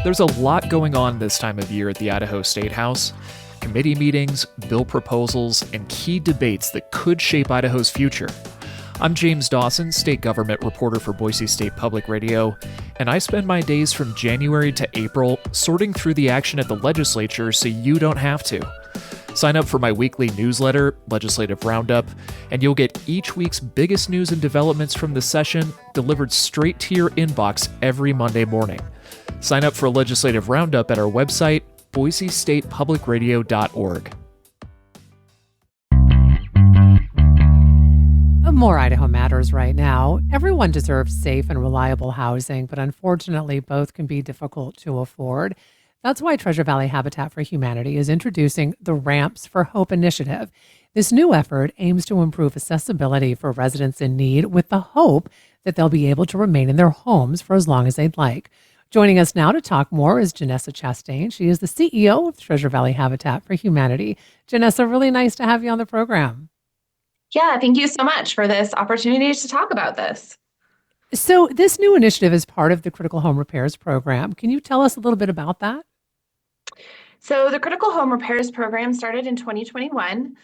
There's a lot going on this time of year at the Idaho State House. Committee meetings, bill proposals, and key debates that could shape Idaho's future. I'm James Dawson, state government reporter for Boise State Public Radio, and I spend my days from January to April sorting through the action at the legislature so you don't have to. Sign up for my weekly newsletter, Legislative Roundup, and you'll get each week's biggest news and developments from the session delivered straight to your inbox every Monday morning. Sign up for Legislative Roundup at our website, boisestatepublicradio.org. More Idaho matters right now. Everyone deserves safe and reliable housing, but unfortunately, both can be difficult to afford. That's why Treasure Valley Habitat for Humanity is introducing the Ramps for Hope initiative. This new effort aims to improve accessibility for residents in need with the hope that they'll be able to remain in their homes for as long as they'd like. Joining us now to talk more is Janessa Chastain. She is the CEO of Treasure Valley Habitat for Humanity. Janessa, really nice to have you on the program. Yeah, thank you so much for this opportunity to talk about this. So this new initiative is part of the Critical Home Repairs Program. Can you tell us a little bit about that? So the Critical Home Repairs Program started in 2021.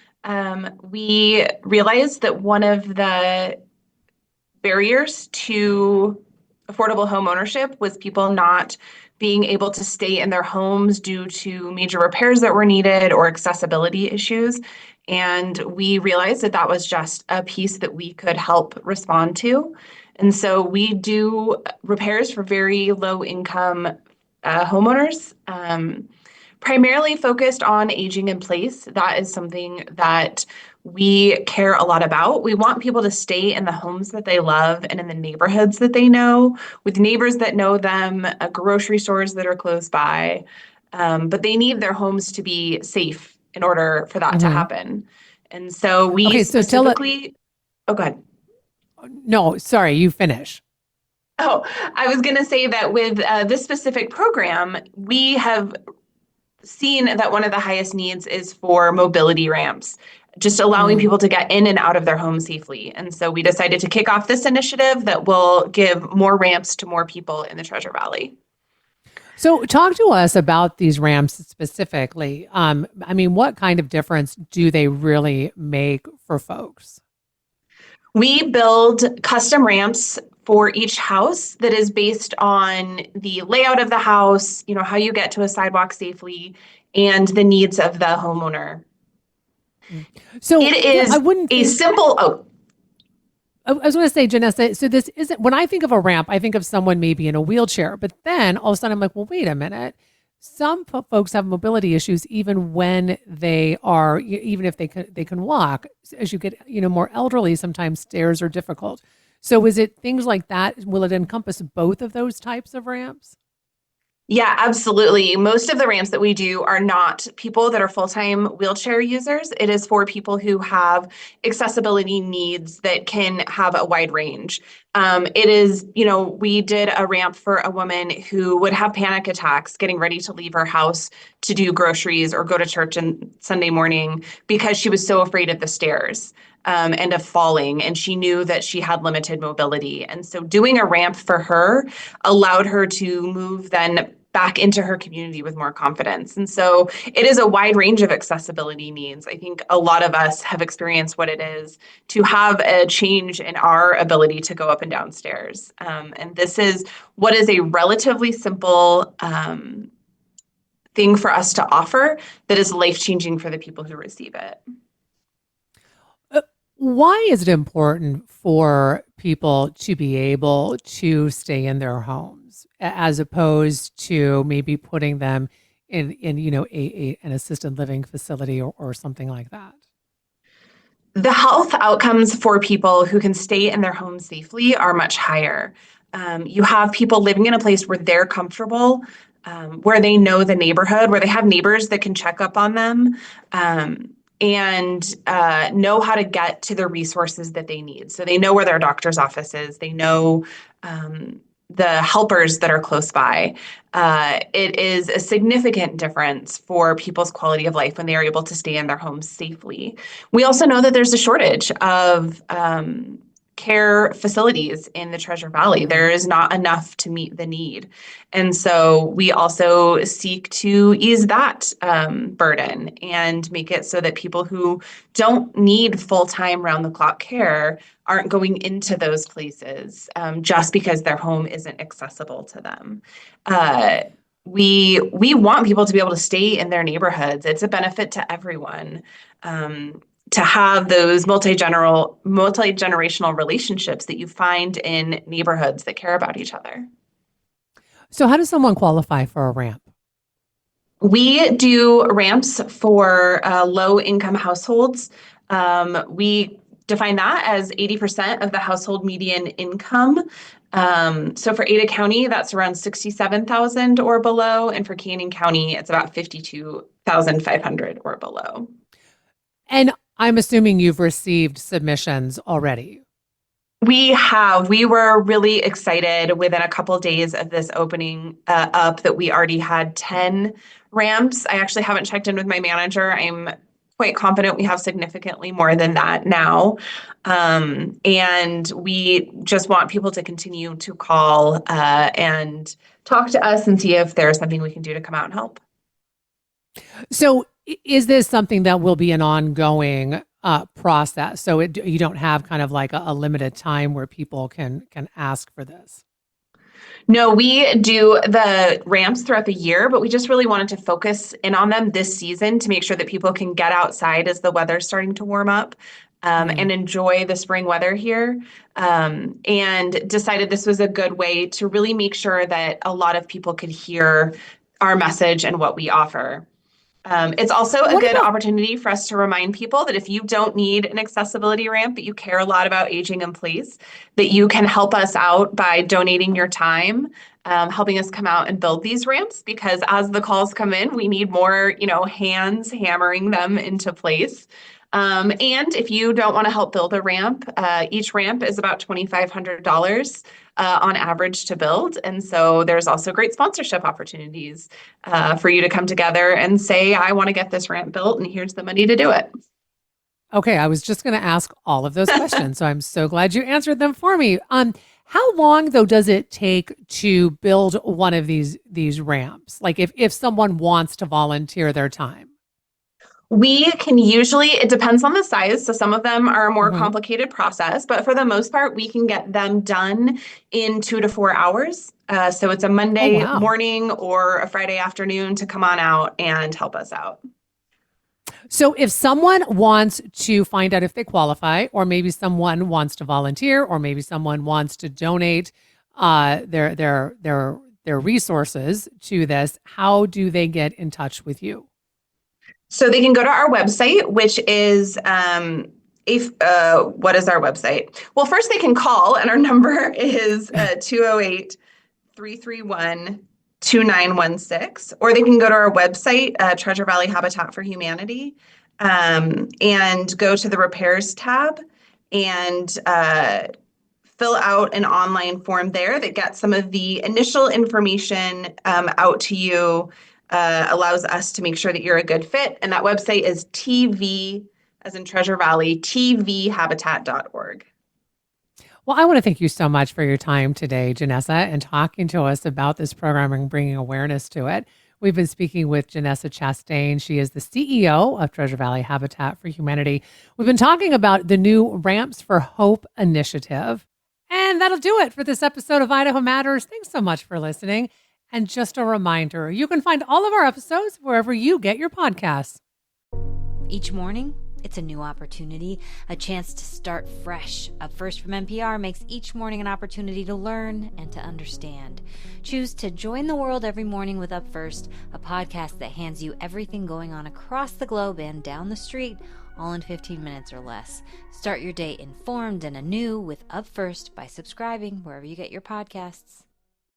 We realized that one of the barriers to affordable home ownership was people not being able to stay in their homes due to major repairs that were needed or accessibility issues. And we realized that that was just a piece that we could help respond to. And so we do repairs for very low income homeowners, primarily focused on aging in place. That is something that we care a lot about. We want people to stay in the homes that they love and in the neighborhoods that they know, with neighbors that know them, grocery stores that are close by. But they need their homes to be safe in order for that to happen. And so we specifically... Oh, go ahead. No, sorry, you finish. Oh, I was going to say that with this specific program, we have seen that one of the highest needs is for mobility ramps, just allowing people to get in and out of their home safely. And so we decided to kick off this initiative that will give more ramps to more people in the Treasure Valley. So talk to us about these ramps specifically. What kind of difference do they really make for folks? We build custom ramps for each house that is based on the layout of the house, how you get to a sidewalk safely, and the needs of the homeowner. So it is a simple... I was going to say, Janessa, so this isn't, when I think of a ramp, I think of someone maybe in a wheelchair, but then all of a sudden I'm like, well, wait a minute. Some folks have mobility issues even when even if they can walk. As you get, more elderly, sometimes stairs are difficult. So is it things like that? Will it encompass both of those types of ramps? Yeah, absolutely. Most of the ramps that we do are not people that are full-time wheelchair users. It is for people who have accessibility needs that can have a wide range. It is, we did a ramp for a woman who would have panic attacks getting ready to leave her house to do groceries or go to church on Sunday morning because she was so afraid of the stairs. And of falling, and she knew that she had limited mobility. And so doing a ramp for her allowed her to move then back into her community with more confidence. And so it is a wide range of accessibility needs. I think a lot of us have experienced what it is to have a change in our ability to go up and down stairs. And this is what is a relatively simple thing for us to offer that is life-changing for the people who receive it. Why is it important for people to be able to stay in their homes as opposed to maybe putting them in an assisted living facility or something like that? The health outcomes for people who can stay in their homes safely are much higher. You have people living in a place where they're comfortable, where they know the neighborhood, where they have neighbors that can check up on them. And know how to get to the resources that they need. So they know where their doctor's office is. They know the helpers that are close by. It is a significant difference for people's quality of life when they are able to stay in their homes safely. We also know that there's a shortage of care facilities in the Treasure Valley. There is not enough to meet the need. And so we also seek to ease that burden and make it so that people who don't need full-time round-the-clock care aren't going into those places just because their home isn't accessible to them. We want people to be able to stay in their neighborhoods. It's a benefit to everyone. To have those multi-generational relationships that you find in neighborhoods that care about each other. So how does someone qualify for a ramp? We do ramps for low-income households. We define that as 80% of the household median income. So for Ada County, that's around 67,000 or below, and for Canyon County, it's about 52,500 or below. And I'm assuming you've received submissions already. We have. We were really excited within a couple of days of this opening up that we already had 10 ramps. I actually haven't checked in with my manager. I'm quite confident we have significantly more than that now. And we just want people to continue to call and talk to us and see if there's something we can do to come out and help. So is this something that will be an ongoing process? So you don't have kind of like a limited time where people can ask for this? No, we do the ramps throughout the year, but we just really wanted to focus in on them this season to make sure that people can get outside as the weather's starting to warm up and enjoy the spring weather here. And decided this was a good way to really make sure that a lot of people could hear our message and what we offer. It's also a good opportunity for us to remind people that if you don't need an accessibility ramp, but you care a lot about aging in place, that you can help us out by donating your time, helping us come out and build these ramps, because as the calls come in, we need more, hands hammering them into place. And if you don't want to help build a ramp, each ramp is about $2,500 on average to build. And so there's also great sponsorship opportunities for you to come together and say, I want to get this ramp built and here's the money to do it. Okay, I was just going to ask all of those questions, so I'm so glad you answered them for me. How long, though, does it take to build one of these ramps? Like if someone wants to volunteer their time? We can usually, it depends on the size. So some of them are a more complicated process, but for the most part, we can get them done in 2 to 4 hours. So it's a Monday morning or a Friday afternoon to come on out and help us out. So if someone wants to find out if they qualify, or maybe someone wants to volunteer, or maybe someone wants to donate their resources to this, how do they get in touch with you? So they can go to our website, which is what is our website? Well, first they can call, and our number is 208-331-2916, or they can go to our website, Treasure Valley Habitat for Humanity, and go to the repairs tab and fill out an online form there that gets some of the initial information out to you. Allows us to make sure that you're a good fit. And that website is TV, as in Treasure Valley, tvhabitat.org. Well, I want to thank you so much for your time today, Janessa, and talking to us about this program and bringing awareness to it. We've been speaking with Janessa Chastain. She is the CEO of Treasure Valley Habitat for Humanity. We've been talking about the new Ramps for Hope initiative. And that'll do it for this episode of Idaho Matters. Thanks so much for listening. And just a reminder, you can find all of our episodes wherever you get your podcasts. Each morning, it's a new opportunity, a chance to start fresh. Up First from NPR makes each morning an opportunity to learn and to understand. Choose to join the world every morning with Up First, a podcast that hands you everything going on across the globe and down the street, all in 15 minutes or less. Start your day informed and anew with Up First by subscribing wherever you get your podcasts.